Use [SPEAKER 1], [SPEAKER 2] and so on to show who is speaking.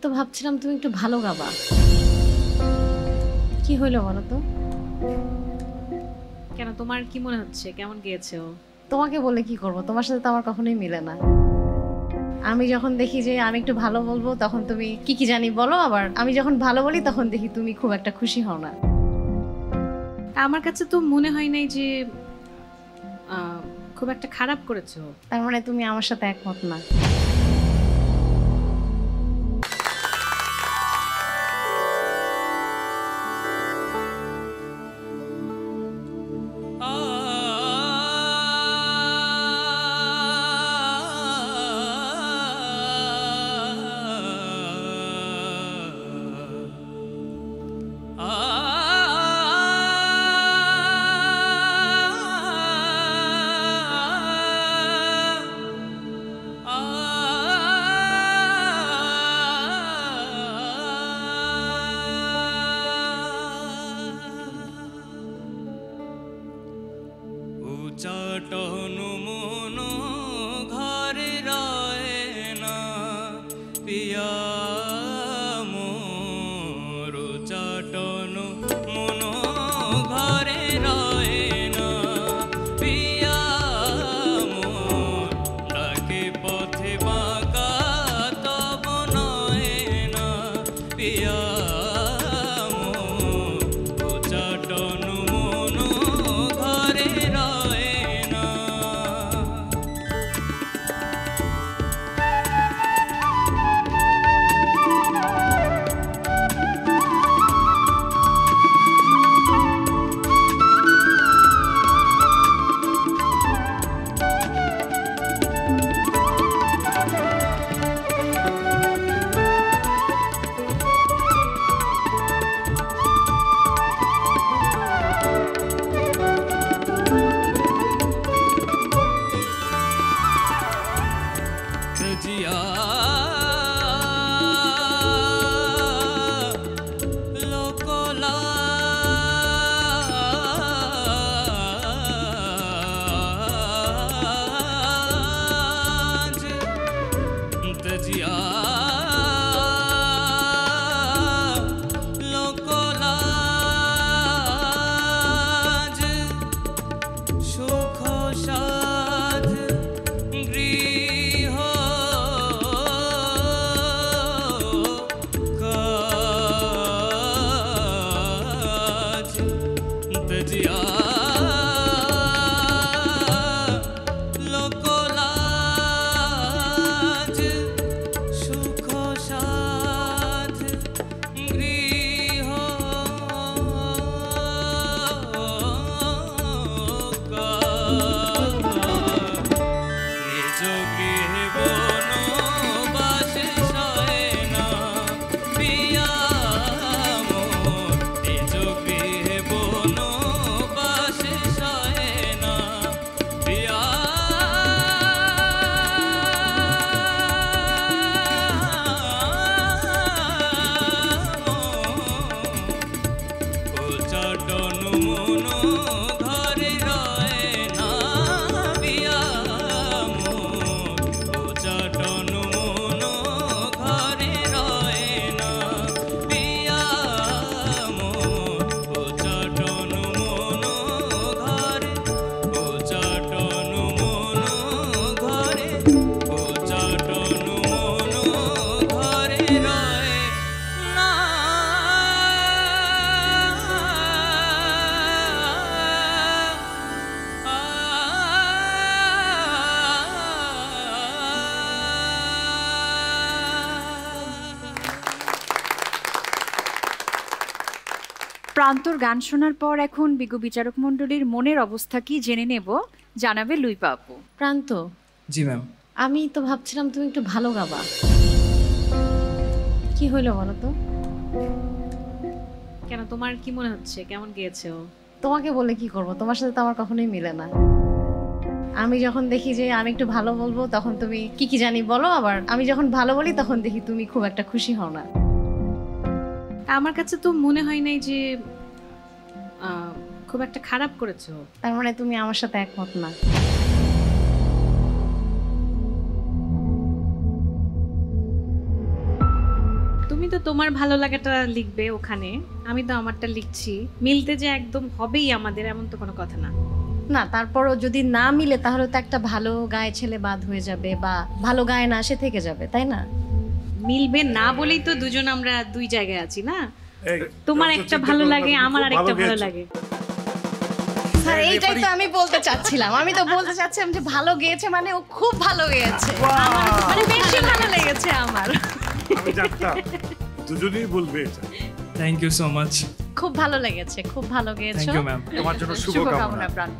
[SPEAKER 1] তো ভাবছিলাম তুমি একটু ভালো গাবা। কি হইলো বলো তো?
[SPEAKER 2] কেন, তোমার কি মনে হচ্ছে কেমন গেয়েছে ও?
[SPEAKER 1] তোমাকে বলে কি করব, তোমার সাথে তো আমার কখনোই মিলে না। আমি যখন দেখি যে আমি একটু ভালো বলবো তখন তুমি কি কি জানি বলো, আবার আমি যখন ভালো বলি তখন দেখি তুমি খুব একটা খুশি হও না।
[SPEAKER 2] আমার কাছে তো মনে হয় নাই যে খুব একটা খারাপ করেছো।
[SPEAKER 1] তার মানে তুমি আমার সাথে একমত না।
[SPEAKER 3] উচাটন মন ঘরে রয় না পিয়া মোর, উচাটন মন ঘরে রয় না পিয়া মোর, ডাকে পথে বাঁকা তব নয় না পিয়া মোর, উচাটন মন ঘরে রয় না। জিয়া লোকলা জিয়া লোকলা সুখ সাধ গৃহ কাজ তজিয়া লোকলাজ সুখ সাধ গৃহ কাজ নিজ গৃহে বনবাসে সয় না পিয়া মোর, নিজ গৃহে বনবাসে সয় না পিয়া মোর, উচাটন মন ঘরে রয় না পিয়া মোর, উচাটন মন ঘরে রয় না পিয়া মোর, উচাটন মন ঘরে, উচাটন মন ঘরে, উচাটন মন ঘরে রয় না।
[SPEAKER 4] প্রান্তর গান শোনার পর এখন বিজ্ঞ বিচারক মণ্ডলীর মনের অবস্থা কি জেনে নেব, জানাবে লুইপা আপু।
[SPEAKER 1] প্রান্ত,
[SPEAKER 5] জি ম্যাম।
[SPEAKER 1] আমি তো ভাবছিলাম তুমি একটু ভালো গাবা। কি হইলো বলো তো?
[SPEAKER 2] কেন, তোমার কি মনে হচ্ছে কেমন গেয়েছে ও?
[SPEAKER 1] তোমাকে বলে কি করব, তোমার সাথে তো আমার কখনোই মিলে না। আমি যখন দেখি যে আমি একটু ভালো বলবো তখন তুমি কি কি জানি বলো, আবার আমি যখন ভালো বলি তখন দেখি তুমি খুব একটা খুশি হও না।
[SPEAKER 2] আমার কাছে তো মনে হয় নাই যে খুব একটা খারাপ করেছো।
[SPEAKER 1] তার মানে তুমি আমার সাথে একমত না।
[SPEAKER 2] তুমি তো তোমার ভালো লাগাটা লিখবে ওখানে, আমি তো আমারটা লিখছি। মিলতে যে একদম হবেই আমাদের এমন তো কোনো কথা না।
[SPEAKER 1] না, তারপরও যদি না মিলে তাহলে তো একটা ভালো গায়ে ছেলে বাদ হয়ে যাবে, বা ভালো গায়ে না সে থেকে যাবে, তাই না?
[SPEAKER 2] মিলবে না বলেই তো দুজন আমরা দুই জায়গায় আছি না।
[SPEAKER 5] এই,
[SPEAKER 2] তোমার
[SPEAKER 5] অত
[SPEAKER 2] একটা
[SPEAKER 5] চিন্তা
[SPEAKER 2] ভালো
[SPEAKER 5] করো না,
[SPEAKER 2] লাগে,
[SPEAKER 5] তুমি
[SPEAKER 2] আমার
[SPEAKER 5] খুব
[SPEAKER 2] আরেকটা ভালো
[SPEAKER 5] গেয়েছো।
[SPEAKER 2] লাগে।
[SPEAKER 1] স্যার এইটাই তো আমি বলতে চাচ্ছিলাম, আমি তো বলতে চাচ্ছিলাম যে ভালো গেয়েছে মানে ও খুব ভালো গেয়েছে, মানে বেশি ভালো লেগেছে আমার।
[SPEAKER 5] আমি জানতাম দুজনেই বলবে এটা।
[SPEAKER 3] Thank you so much.
[SPEAKER 1] খুব ভালো লেগেছে, খুব ভালো গেয়েছো।
[SPEAKER 3] Thank you ma'am.
[SPEAKER 5] তোমার জন্য শুভকামনা।
[SPEAKER 1] শুভকামনা প্রাণ।